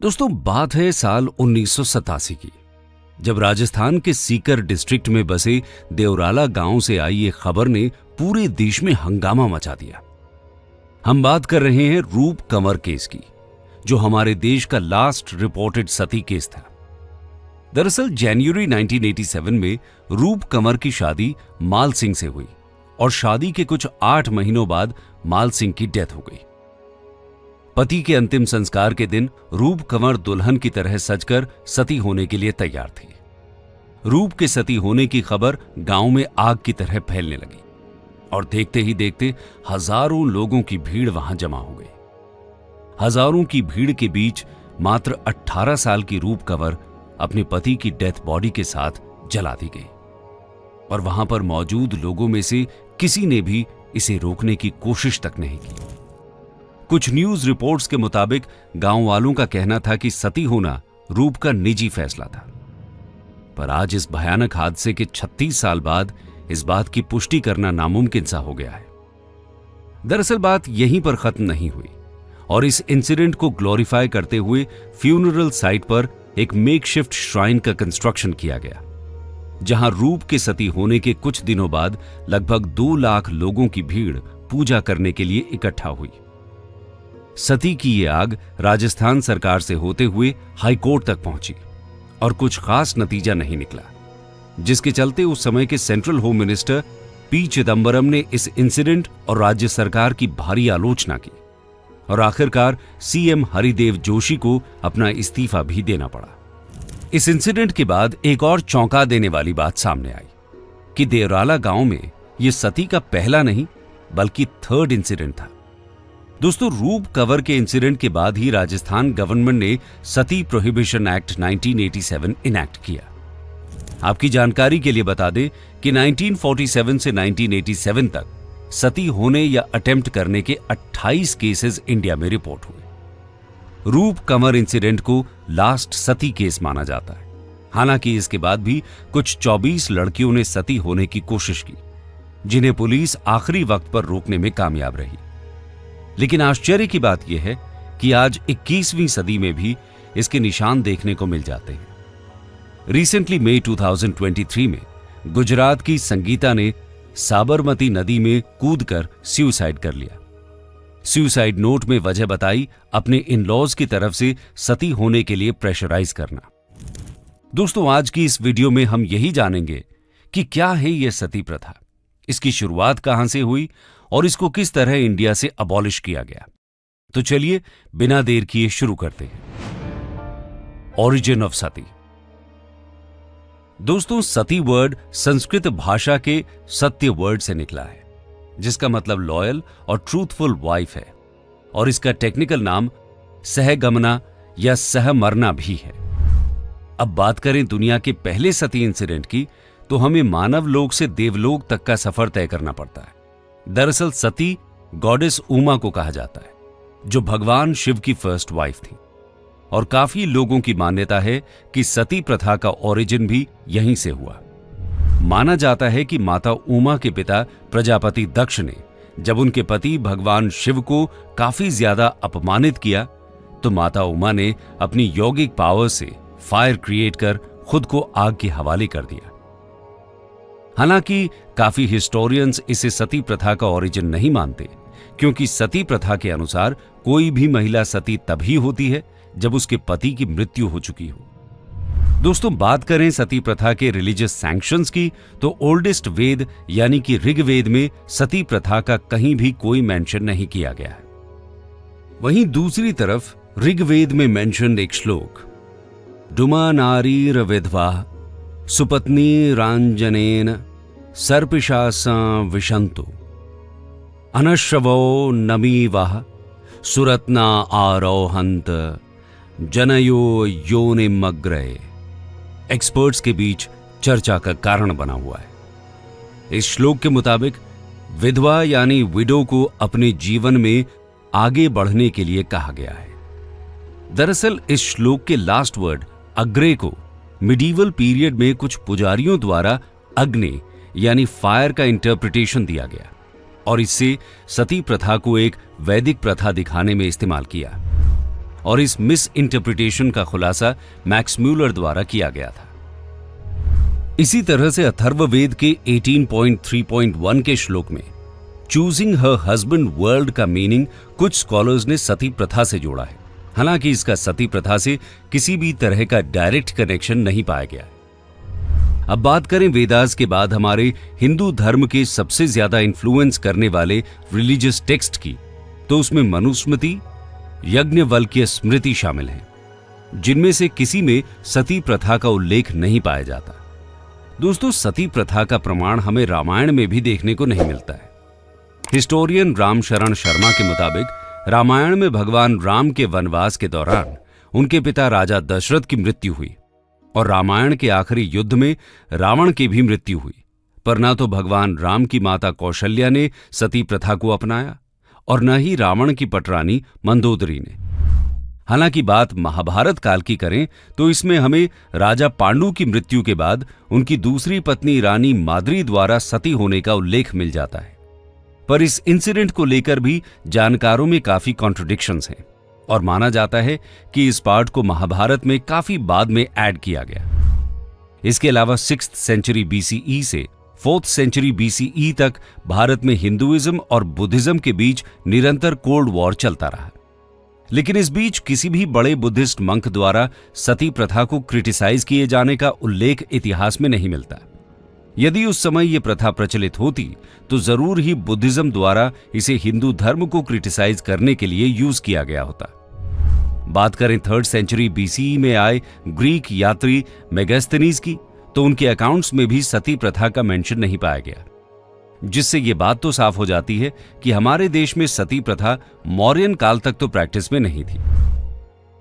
दोस्तों, बात है साल 1987 की, जब राजस्थान के सीकर डिस्ट्रिक्ट में बसे देवराला गांव से आई एक खबर ने पूरे देश में हंगामा मचा दिया। हम बात कर रहे हैं रूप कंवर केस की, जो हमारे देश का लास्ट रिपोर्टेड सती केस था। दरअसल जनवरी 1987 में रूप कंवर की शादी माल सिंह से हुई और शादी के कुछ 8 महीनों बाद माल सिंह की डेथ हो गई। पति के अंतिम संस्कार के दिन रूप कंवर दुल्हन की तरह सजकर सती होने के लिए तैयार थी। रूप के सती होने की खबर गांव में आग की तरह फैलने लगी और देखते ही देखते हजारों लोगों की भीड़ वहां जमा हो गई। हजारों की भीड़ के बीच मात्र 18 साल की रूप कंवर अपने पति की डेथ बॉडी के साथ जला दी गई और वहां पर मौजूद लोगों में से किसी ने भी इसे रोकने की कोशिश तक नहीं की। कुछ न्यूज रिपोर्ट्स के मुताबिक गांव वालों का कहना था कि सती होना रूप का निजी फैसला था, पर आज इस भयानक हादसे के 36 साल बाद इस बात की पुष्टि करना नामुमकिन सा हो गया है। दरअसल बात यहीं पर खत्म नहीं हुई और इस इंसिडेंट को ग्लोरीफाई करते हुए फ्यूनरल साइट पर एक मेकशिफ्ट श्राइन का कंस्ट्रक्शन किया गया, जहां रूप के सती होने के कुछ दिनों बाद लगभग 2 लाख लोगों की भीड़ पूजा करने के लिए इकट्ठा हुई। सती की ये आग राजस्थान सरकार से होते हुए हाईकोर्ट तक पहुंची और कुछ खास नतीजा नहीं निकला, जिसके चलते उस समय के central home minister P Chidambaram ने इस इंसिडेंट और राज्य सरकार की भारी आलोचना की और आखिरकार सीएम हरिदेव जोशी को अपना इस्तीफा भी देना पड़ा। इस इंसिडेंट के बाद एक और चौंका देने वाली बात सामने आई कि देवराला गांव में यह सती का पहला नहीं बल्कि 3rd इंसिडेंट था। दोस्तों, रूप कंवर के इंसिडेंट के बाद ही राजस्थान गवर्नमेंट ने सती प्रोहिबिशन एक्ट 1987 इनैक्ट किया। आपकी जानकारी के लिए बता दें कि 1947 से 1987 तक सती होने या अटेम्प्ट करने के 28 केसेस इंडिया में रिपोर्ट हुए। रूप कंवर इंसिडेंट को लास्ट सती केस माना जाता है। हालांकि इसके बाद भी कुछ 24 लड़कियों ने सती होने की कोशिश की, जिन्हें पुलिस आखिरी वक्त पर रोकने में कामयाब रही। लेकिन आश्चर्य की बात यह है कि आज 21वीं सदी में भी इसके निशान देखने को मिल जाते हैं। रिसेंटली मई 2023 में गुजरात की संगीता ने साबरमती नदी में कूदकर सुसाइड कर लिया। सुसाइड नोट में वजह बताई अपने इन-लॉज की तरफ से सती होने के लिए प्रेशराइज करना। दोस्तों, आज की इस वीडियो में हम यही जानेंगे कि क्या है यह सती प्रथा, इसकी शुरुआत कहां से हुई और इसको किस तरह इंडिया से अबॉलिश किया गया। तो चलिए बिना देर किए शुरू करते हैं। ओरिजिन ऑफ सती। दोस्तों, सती वर्ड संस्कृत भाषा के सत्य वर्ड से निकला है, जिसका मतलब लॉयल और ट्रूथफुल वाइफ है, और इसका टेक्निकल नाम सहगमना या सहमरना भी है। अब बात करें दुनिया के पहले सती इंसिडेंट की, तो हमें मानव लोक से देवलोक तक का सफर तय करना पड़ता है। दरअसल सती गॉडेस उमा को कहा जाता है, जो भगवान शिव की फर्स्ट वाइफ थी, और काफी लोगों की मान्यता है कि सती प्रथा का ओरिजिन भी यहीं से हुआ। माना जाता है कि माता उमा के पिता प्रजापति दक्ष ने जब उनके पति भगवान शिव को काफी ज्यादा अपमानित किया, तो माता उमा ने अपनी यौगिक पावर से फायर क्रिएट कर खुद को आग के हवाले कर दिया। हालांकि काफी हिस्टोरियंस इसे सती प्रथा का ओरिजिन नहीं मानते, क्योंकि सती प्रथा के अनुसार कोई भी महिला सती तभी होती है जब उसके पति की मृत्यु हो चुकी हो। दोस्तों, बात करें सती प्रथा के रिलीजियस सैंक्शंस की, तो ओल्डेस्ट वेद यानी कि ऋग्वेद में सती प्रथा का कहीं भी कोई मेंशन नहीं किया गया है। वहीं दूसरी तरफ ऋग्वेद में मेंशन एक श्लोक, डुमा नारीर विधवा सुपत्नी रांजनेन सर्पिशासा विशंतो अनश्रवो नमीवः सुरत्ना आरोहंत जनयो योनिमग्रये, एक्सपर्ट्स के बीच चर्चा का कारण बना हुआ है। इस श्लोक के मुताबिक विधवा यानी विडो को अपने जीवन में आगे बढ़ने के लिए कहा गया है। दरअसल इस श्लोक के लास्ट वर्ड अग्रे को मिडीवल पीरियड में कुछ पुजारियों द्वारा अग्नि यानी फायर का इंटरप्रिटेशन दिया गया और इससे सती प्रथा को एक वैदिक प्रथा दिखाने में इस्तेमाल किया। और इस मिस इंटरप्रिटेशन का खुलासा मैक्स म्यूलर द्वारा किया गया था। इसी तरह से अथर्ववेद के 18.3.1 के श्लोक में चूजिंग हर हस्बैंड वर्ल्ड का मीनिंग कुछ स्कॉलर्स ने सती प्रथा से जोड़ा है। हालांकि इसका सती प्रथा से किसी भी तरह का डायरेक्ट कनेक्शन नहीं पाया गया। अब बात करें वेदास के बाद हमारे हिंदू धर्म के सबसे ज्यादा इन्फ्लुएंस करने वाले रिलीजियस टेक्स्ट की, तो उसमें मनुस्मृति, यज्ञवल्क्य स्मृति शामिल हैं, जिनमें से किसी में सती प्रथा का उल्लेख नहीं पाया जाता। दोस्तों, सती प्रथा का प्रमाण हमें रामायण में भी देखने को नहीं मिलता है। हिस्टोरियन राम शरण शर्मा के मुताबिक रामायण में भगवान राम के वनवास के दौरान उनके पिता राजा दशरथ की मृत्यु हुई और रामायण के आखिरी युद्ध में रावण की भी मृत्यु हुई, पर न तो भगवान राम की माता कौशल्या ने सती प्रथा को अपनाया और न ही रावण की पटरानी मंदोदरी ने। हालांकि बात महाभारत काल की करें तो इसमें हमें राजा पांडु की मृत्यु के बाद उनकी दूसरी पत्नी रानी माद्री द्वारा सती होने का उल्लेख मिल जाता है, पर इस इंसिडेंट को लेकर भी जानकारों में काफी कॉन्ट्रडिक्शंस हैं और माना जाता है कि इस पार्ट को महाभारत में काफी बाद में ऐड किया गया। इसके अलावा 6th सेंचुरी BCE से 4th सेंचुरी BCE तक भारत में हिंदुइज्म और बुद्धिज्म के बीच निरंतर कोल्ड वॉर चलता रहा, लेकिन इस बीच किसी भी बड़े बुद्धिस्ट मंक द्वारा सती प्रथा को क्रिटिसाइज किए जाने का उल्लेख इतिहास में नहीं मिलता। यदि उस समय यह प्रथा प्रचलित होती तो जरूर ही बुद्धिज्म द्वारा इसे हिंदू धर्म को क्रिटिसाइज करने के लिए यूज किया गया होता। बात करें 3rd सेंचुरी BCE में आए ग्रीक यात्री मेगास्थनीज की, तो उनके अकाउंट्स में भी सती प्रथा का मेंशन नहीं पाया गया, जिससे यह बात तो साफ हो जाती है कि हमारे देश में सती प्रथा मौर्यन काल तक तो प्रैक्टिस में नहीं थी।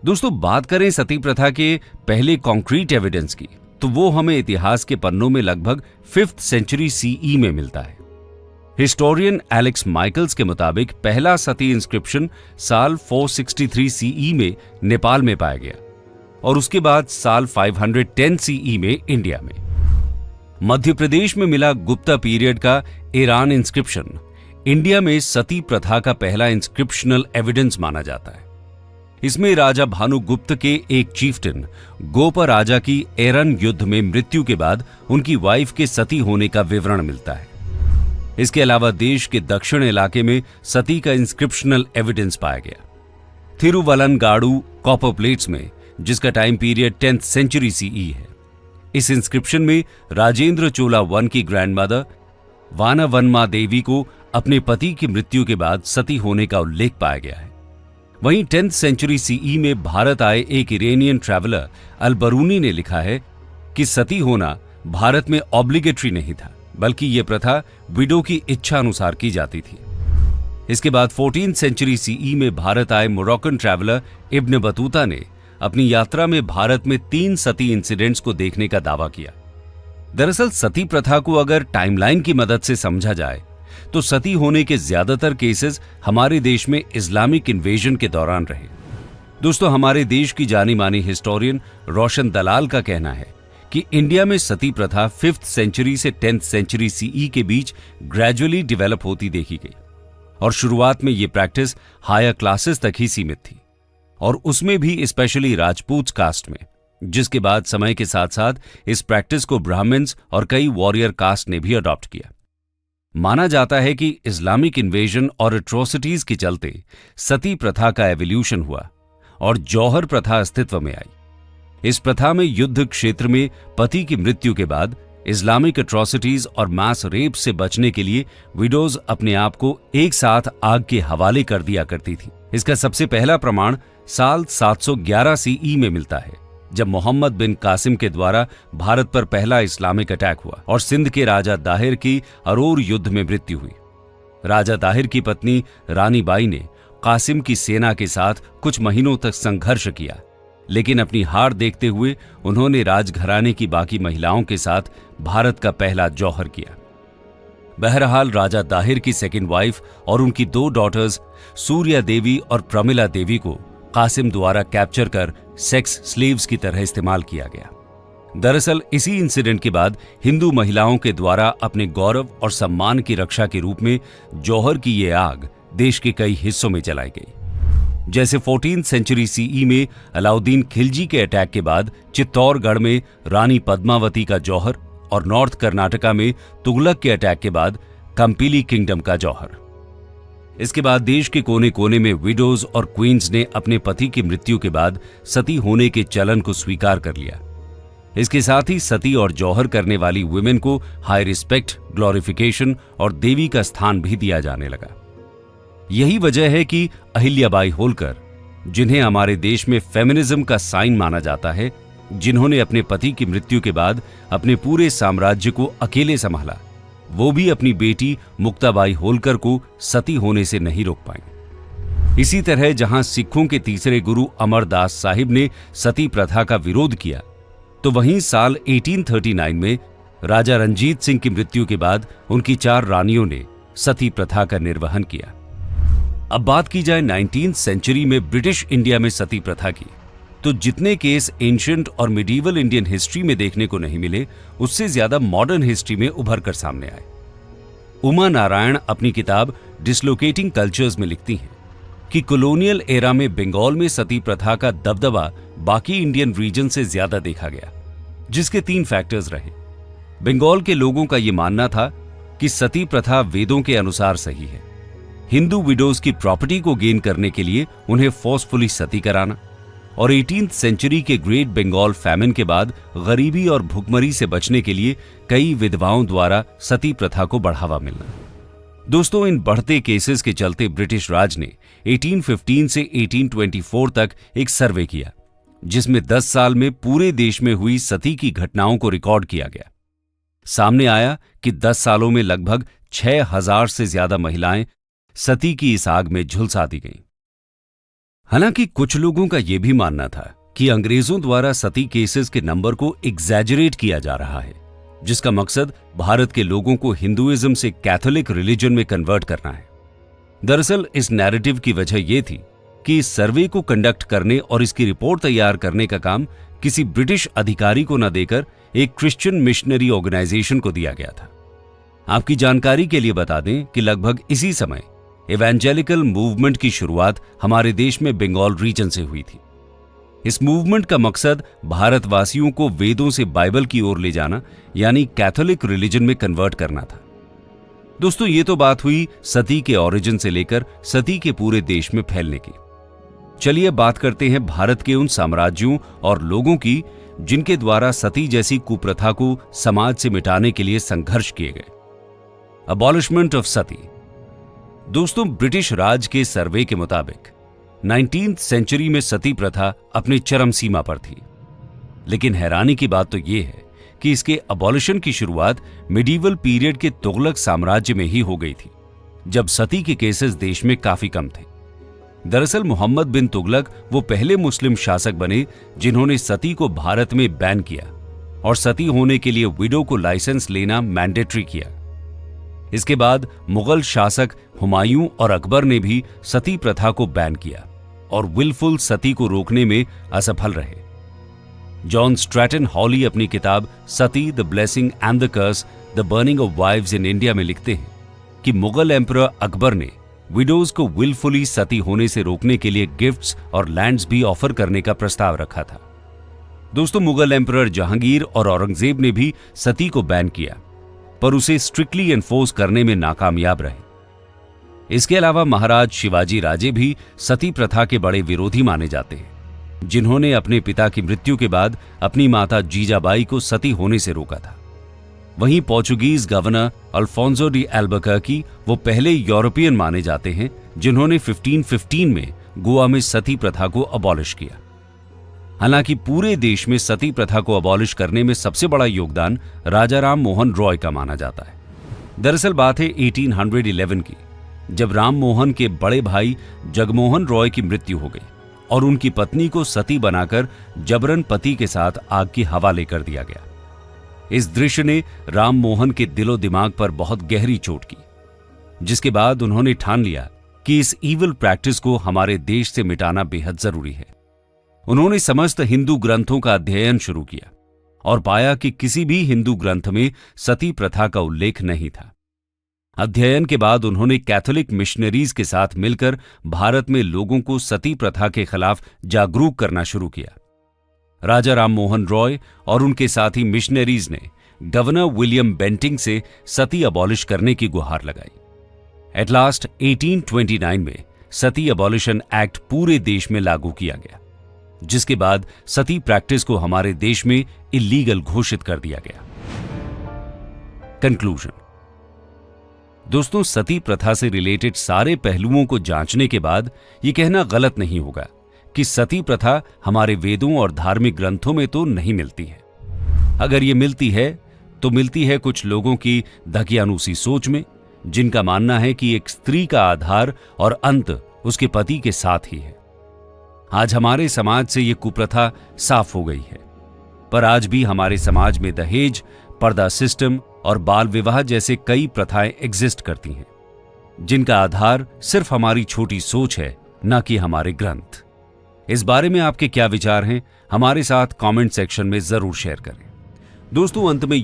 दोस्तों, बात करें सती प्रथा के पहले कॉन्क्रीट एविडेंस की, तो वो हमें इतिहास के पन्नों में लगभग 5th सेंचुरी CE में मिलता है। हिस्टोरियन एलेक्स माइकल्स के मुताबिक पहला सती इंस्क्रिप्शन साल 463 CE में नेपाल में पाया गया और उसके बाद साल 510 CE में इंडिया में। मध्य प्रदेश में मिला गुप्ता पीरियड का ईरान इंस्क्रिप्शन इंडिया में सती प्रथा का पहला इंस्क्रिप्शनल एविडेंस माना जाता है। इसमें राजा भानुगुप्त के एक चीफ्टन गोपा राजा की एरन युद्ध में मृत्यु के बाद उनकी वाइफ के सती होने का विवरण मिलता है। इसके अलावा देश के दक्षिण इलाके में सती का इंस्क्रिप्शनल एविडेंस पाया गया। थिरुवलनगाडु कॉपर प्लेट्स में, जिसका time period 10th century CE है। इस इंस्क्रिप्शन में राजेंद्र चोला वन की ग्रैंडमदर वानावन्मा देवी को अपने पति की मृत्यु के बाद सती होने का उल्लेख पाया गया है। वहीं 10th सेंचुरी CE में भारत आए एक इरानियन ट्रैवलर अल-बरूनी ने लिखा है कि सती होना भारत में ऑब्लिगेटरी नहीं था, बल्कि यह प्रथा विडो की इच्छा अनुसार की जाती थी। इसके बाद 14th सेंचुरी CE में भारत आए मोरक्कन ट्रैवलर इब्न बतूता ने अपनी यात्रा में भारत में 3 सती इंसिडेंट्स को देखने का दावा किया। दरअसल सती प्रथा को अगर टाइमलाइन की मदद से समझा जाए तो सती होने के ज्यादातर केसेस हमारे देश में इस्लामिक इन्वेजन के दौरान रहे। दोस्तों, हमारे देश की जानी मानी हिस्टोरियन रोशन दलाल का कहना है कि इंडिया में सती प्रथा 5th सेंचुरी से 10th सेंचुरी CE के बीच ग्रेजुअली डेवलप होती देखी गई और शुरुआत में ये प्रैक्टिस हायर क्लासेस तक ही सीमित थी और उसमें भी स्पेशली राजपूत कास्ट में, जिसके बाद समय के साथ साथ इस प्रैक्टिस को ब्राह्मण्स और कई वॉरियर कास्ट ने भी अडॉप्ट किया। माना जाता है कि इस्लामिक इन्वेजन और एट्रोसिटीज के चलते सती प्रथा का एवोल्यूशन हुआ और जौहर प्रथा अस्तित्व में आई। इस प्रथा में युद्ध क्षेत्र में पति की मृत्यु के बाद इस्लामिक एट्रोसिटीज और मास रेप से बचने के लिए विडोज अपने आप को एक साथ आग के हवाले कर दिया करती थी। इसका सबसे पहला प्रमाण साल 711 CE में मिलता है, जब मोहम्मद बिन कासिम के द्वारा भारत पर पहला इस्लामिक अटैक हुआ और सिंध के राजा दाहिर की अरोर युद्ध में मृत्यु हुई। राजा दाहिर की पत्नी रानी बाई ने कासिम की सेना के साथ कुछ महीनों तक संघर्ष किया, लेकिन अपनी हार देखते हुए उन्होंने राजघराने की बाकी महिलाओं के साथ भारत का पहला जौहर किया। बहरहाल राजा दाहिर की सेकंड वाइफ और उनकी 2 डॉटर्स सूर्या देवी और प्रमिला देवी को कासिम द्वारा कैप्चर कर सेक्स स्लेव्स की तरह इस्तेमाल किया गया। दरअसल इसी इंसिडेंट के बाद हिंदू महिलाओं के द्वारा अपने गौरव और सम्मान की रक्षा के रूप में जौहर की ये आग देश के कई हिस्सों में जलाई गई। जैसे 14th सेंचुरी सीई में अलाउद्दीन खिलजी के अटैक के बाद चित्तौड़गढ़ में रानी पद्मावती का जौहर और नॉर्थ कर्नाटका में तुगलक के अटैक के बाद कंपीली किंगडम का जौहर। इसके बाद देश के कोने कोने में विडोज और क्वींस ने अपने पति की मृत्यु के बाद सती होने के चलन को स्वीकार कर लिया। इसके साथ ही सती और जौहर करने वाली वुमेन को हाई रिस्पेक्ट, ग्लोरिफिकेशन और देवी का स्थान भी दिया जाने लगा। यही वजह है कि अहिल्याबाई होलकर, जिन्हें हमारे देश में फेमिनिज्म का साइन माना जाता है, जिन्होंने अपने पति की मृत्यु के बाद अपने पूरे साम्राज्य को अकेले संभाला, वो भी अपनी बेटी मुक्ताबाई होलकर को सती होने से नहीं रोक पाई। इसी तरह जहां सिखों के तीसरे गुरु अमरदास साहिब ने सती प्रथा का विरोध किया, तो वहीं साल 1839 में राजा रंजीत सिंह की मृत्यु के बाद उनकी 4 रानियों ने सती प्रथा का निर्वहन किया। अब बात की जाए 19th सेंचुरी में ब्रिटिश इंडिया में सती प्रथा की, तो जितने केस एंशिएंट और मिडीवल इंडियन हिस्ट्री में देखने को नहीं मिले, उससे ज्यादा मॉडर्न हिस्ट्री में उभर कर सामने आए। उमा नारायण अपनी किताब डिसलोकेटिंग कल्चर्स में लिखती हैं कि कॉलोनियल एरा में बंगाल में सती प्रथा का दबदबा बाकी इंडियन रीजन से ज्यादा देखा गया, जिसके 3 फैक्टर्स रहे। बंगाल के लोगों का यह मानना था कि सती प्रथा वेदों के अनुसार सही है। हिंदू विडोज की प्रॉपर्टी को गेन करने के लिए उन्हें फोर्सफुली सती कराना, और 18th सेंचुरी के ग्रेट बंगाल फैमिन के बाद गरीबी और भुखमरी से बचने के लिए कई विधवाओं द्वारा सती प्रथा को बढ़ावा मिलना। दोस्तों, इन बढ़ते केसेस के चलते ब्रिटिश राज ने 1815 से 1824 तक एक सर्वे किया, जिसमें 10 साल में पूरे देश में हुई सती की घटनाओं को रिकॉर्ड किया गया। सामने आया कि 10 सालों में लगभग 6000 से ज्यादा महिलाएं सती की इस आग में झुलसा दी गईं। हालांकि कुछ लोगों का यह भी मानना था कि अंग्रेजों द्वारा सती केसेस के नंबर को एग्जैजरेट किया जा रहा है, जिसका मकसद भारत के लोगों को हिंदुइज्म से कैथोलिक रिलीजन में कन्वर्ट करना है। दरअसल इस नैरेटिव की वजह यह थी कि इस सर्वे को कंडक्ट करने और इसकी रिपोर्ट तैयार करने का काम किसी ब्रिटिश अधिकारी को न देकर एक क्रिश्चियन मिशनरी ऑर्गेनाइजेशन को दिया गया था। आपकी जानकारी के लिए बता दें कि लगभग इसी समय इवेंजेलिकल मूवमेंट की शुरुआत हमारे देश में बंगाल रीजन से हुई थी। इस मूवमेंट का मकसद भारतवासियों को वेदों से बाइबल की ओर ले जाना, यानी कैथोलिक रिलीजन में कन्वर्ट करना था। दोस्तों, ये तो बात हुई सती के ओरिजिन से लेकर सती के पूरे देश में फैलने की। चलिए बात करते हैं भारत के उन साम्राज्यों और लोगों की जिनके द्वारा सती जैसी कुप्रथा को समाज से मिटाने के लिए संघर्ष किए गए। अबॉलिशमेंट ऑफ सती। दोस्तों, ब्रिटिश राज के सर्वे के मुताबिक 19th सेंचुरी में सती प्रथा अपनी चरम सीमा पर थी, लेकिन हैरानी की बात तो यह है कि इसके अबॉलिशन की शुरुआत मिडीवल पीरियड के तुगलक साम्राज्य में ही हो गई थी, जब सती के केसेस देश में काफी कम थे। दरअसल मोहम्मद बिन तुगलक वो पहले मुस्लिम शासक बने जिन्होंने सती को भारत में बैन किया और सती होने के लिए विडो को लाइसेंस लेना मैंडेटरी किया। इसके बाद मुगल शासक हुमायूं और अकबर ने भी सती प्रथा को बैन किया और विलफुल सती को रोकने में असफल रहे। जॉन स्ट्रैटन हॉली अपनी किताब Sati the blessing and the curse the burning of wives in India में लिखते हैं कि मुगल एम्परर अकबर ने विडोज को विलफुली सती होने से रोकने के लिए गिफ्ट्स और लैंड्स भी ऑफर करने का प्रस्ताव रखा था। दोस्तों, मुगल एम्परर जहांगीर और औरंगजेब ने भी सती को बैन किया, पर उसे स्ट्रिक्टली एनफोर्स करने में नाकामयाब रहे। इसके अलावा महाराज शिवाजी राजे भी सती प्रथा के बड़े विरोधी माने जाते हैं, जिन्होंने अपने पिता की मृत्यु के बाद अपनी माता जीजाबाई को सती होने से रोका था। वहीं पोर्चुगीज गवर्नर अल्फोंसो डी एल्बुकर्की वो पहले यूरोपियन माने जाते हैं जिन्होंने 1515 में गोवा में सती प्रथा को अबॉलिश किया। हालांकि पूरे देश में सती प्रथा को अबॉलिश करने में सबसे बड़ा योगदान राजा राम मोहन रॉय का माना जाता है। दरअसल बात है 1811 की, जब राम मोहन के बड़े भाई जगमोहन रॉय की मृत्यु हो गई और उनकी पत्नी को सती बनाकर जबरन पति के साथ आग की हवाले कर दिया गया। इस दृश्य ने राम मोहन के दिलो दिमाग पर बहुत गहरी चोट की, जिसके बाद उन्होंने ठान लिया कि इस ईविल प्रैक्टिस को हमारे देश से मिटाना बेहद जरूरी है। उन्होंने समस्त हिंदू ग्रंथों का अध्ययन शुरू किया और पाया कि किसी भी हिंदू ग्रंथ में सती प्रथा का उल्लेख नहीं था। अध्ययन के बाद उन्होंने कैथोलिक मिशनरीज के साथ मिलकर भारत में लोगों को सती प्रथा के खिलाफ जागरूक करना शुरू किया। राजा राम मोहन रॉय और उनके साथी मिशनरीज ने गवर्नर विलियम बेंटिंग से सती अबॉलिश करने की गुहार लगाई। एट लास्ट 1829 में सती अबॉलिशन एक्ट पूरे देश में लागू किया गया, जिसके बाद सती प्रैक्टिस को हमारे देश में इलीगल घोषित कर दिया गया। कंक्लूजन। दोस्तों, सती प्रथा से रिलेटेड सारे पहलुओं को जांचने के बाद यह कहना गलत नहीं होगा कि सती प्रथा हमारे वेदों और धार्मिक ग्रंथों में तो नहीं मिलती है। अगर ये मिलती है तो मिलती है कुछ लोगों की दकियानूसी सोच में, जिनका मानना है कि एक स्त्री का आधार और अंत उसके पति के साथ ही है। आज हमारे समाज से यह कुप्रथा साफ हो गई है, पर आज भी हमारे समाज में दहेज, पर्दा सिस्टम और बाल विवाह जैसे कई प्रथाएं एग्जिस्ट करती हैं, जिनका आधार सिर्फ हमारी छोटी सोच है, न कि हमारे ग्रंथ। इस बारे में आपके क्या विचार हैं, हमारे साथ कमेंट सेक्शन में जरूर शेयर करें। दोस्तों, अंत में